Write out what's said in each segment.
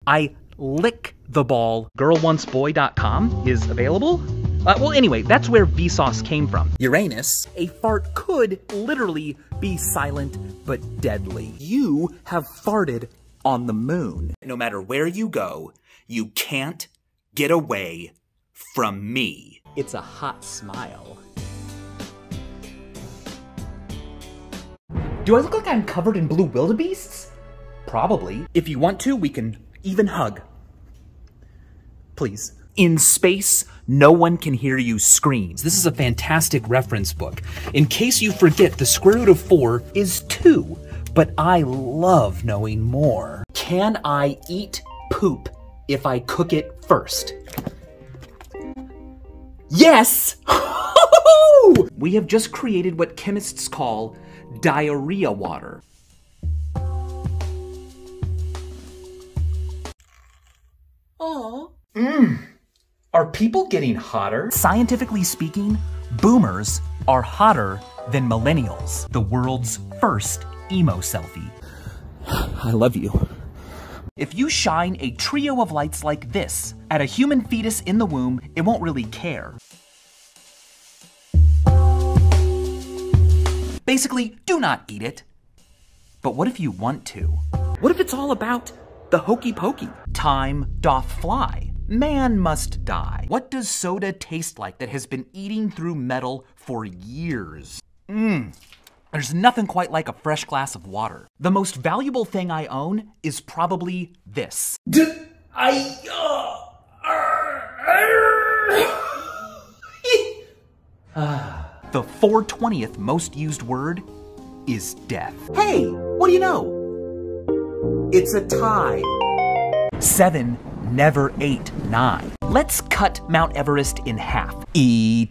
I lick the ball. Girlonceboy.com is available. Well, anyway, that's where Vsauce came from. Uranus, a fart could literally be silent but deadly. You have farted on the moon. No matter where you go, you can't get away from me. It's a hot smile. Do I look like I'm covered in blue wildebeests? Probably. If you want to, we can even hug. Please. In space, no one can hear you scream. This is a fantastic reference book. In case you forget, the square root of 4 is 2, but I love knowing more. Can I eat poop if I cook it first? Yes! We have just created what chemists call diarrhea water. Aww. Are people getting hotter? Scientifically speaking, boomers are hotter than millennials. The world's first emo selfie. I love you. If you shine a trio of lights like this at a human fetus in the womb, it won't really care. Basically, do not eat it. But what if you want to? What if it's all about the hokey pokey? Time doth fly. Man must die. What does soda taste like that has been eating through metal for years? There's nothing quite like a fresh glass of water. The most valuable thing I own is probably this. The 420th most used word is death. Hey, what do you know? It's a tie. 7 never ate 9. Let's cut Mount Everest in half. E-T-A-O-N-R-I.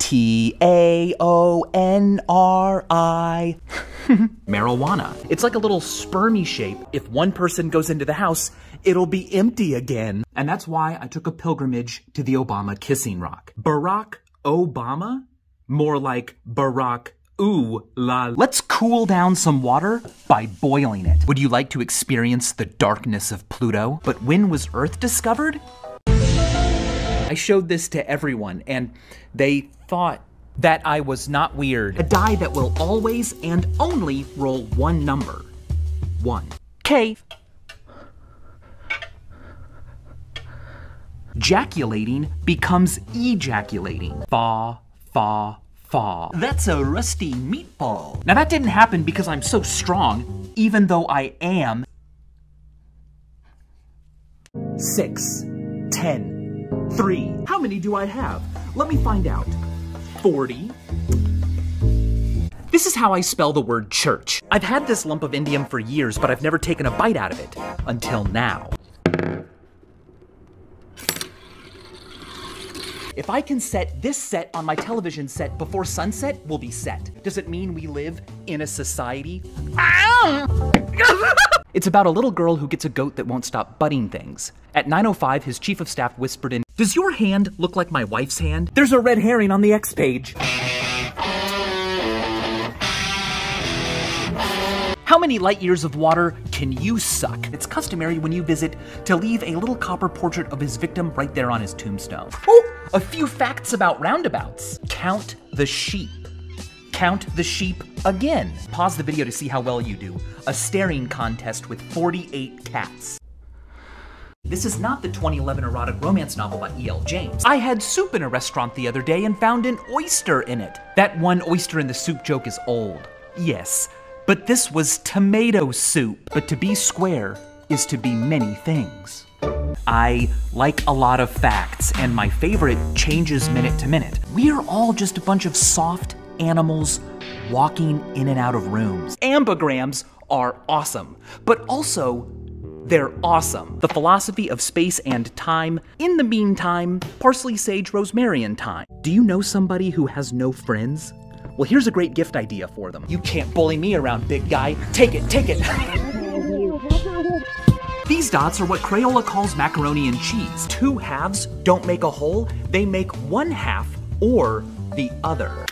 Marijuana. It's like a little spermy shape. If one person goes into the house, it'll be empty again. And that's why I took a pilgrimage to the Obama kissing rock. Barack Obama? More like Barack Ooh la. Let's cool down some water by boiling it. Would you like to experience the darkness of Pluto? But when was Earth discovered? I showed this to everyone and they thought that I was not weird. A die that will always and only roll one number. 1. K. Jaculating becomes ejaculating. Fa, fa, fa. That's a rusty meatball. Now that didn't happen because I'm so strong, even though I am. 6, 10, 3. How many do I have? Let me find out. 40. This is how I spell the word church. I've had this lump of indium for years, but I've never taken a bite out of it. Until now. If I can set this set on my television set before sunset, we'll be set. Does it mean we live in a society? It's about a little girl who gets a goat that won't stop butting things. At 9:05, his chief of staff whispered in, "Does your hand look like my wife's hand? There's a red herring on the X page." How many light years of water can you suck? It's customary when you visit to leave a little copper portrait of his victim right there on his tombstone. Oh, a few facts about roundabouts. Count the sheep. Count the sheep again. Pause the video to see how well you do. A staring contest with 48 cats. This is not the 2011 erotic romance novel by E.L. James. I had soup in a restaurant the other day and found an oyster in it. That one oyster in the soup joke is old. Yes. But this was tomato soup. But to be square is to be many things. I like a lot of facts, and my favorite changes minute to minute. We're all just a bunch of soft animals walking in and out of rooms. Ambigrams are awesome, but also they're awesome. The philosophy of space and time. In the meantime, parsley, sage, rosemary, and thyme. Do you know somebody who has no friends? Well, here's a great gift idea for them. You can't bully me around, big guy. Take it, take it. These dots are what Crayola calls macaroni and cheese. 2 halves don't make a whole, they make 1 half or the other.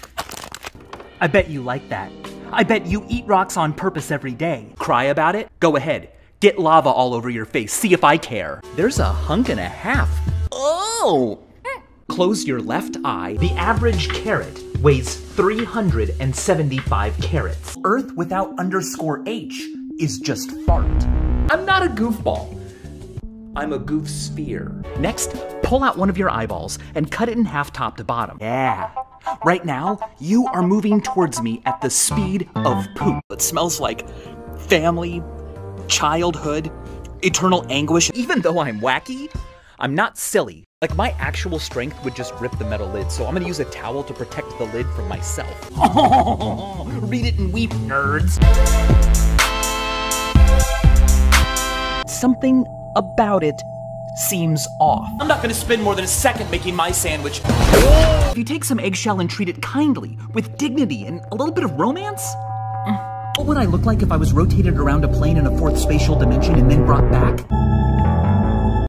I bet you like that. I bet you eat rocks on purpose every day. Cry about it? Go ahead. Get lava all over your face, see if I care. There's a hunk and a half. Oh! Close your left eye. The average carrot weighs 375 carats. Earth without _H is just fart. I'm not a goofball. I'm a goof sphere. Next, pull out one of your eyeballs and cut it in half top to bottom. Yeah. Right now, you are moving towards me at the speed of poop. It smells like family, childhood, eternal anguish. Even though I'm wacky, I'm not silly. Like, my actual strength would just rip the metal lid, so I'm gonna use a towel to protect the lid from myself. Read it and weep, nerds. Something about it seems off. I'm not gonna spend more than a second making my sandwich. If you take some eggshell and treat it kindly, with dignity and a little bit of romance, what would I look like if I was rotated around a plane in a fourth spatial dimension and then brought back?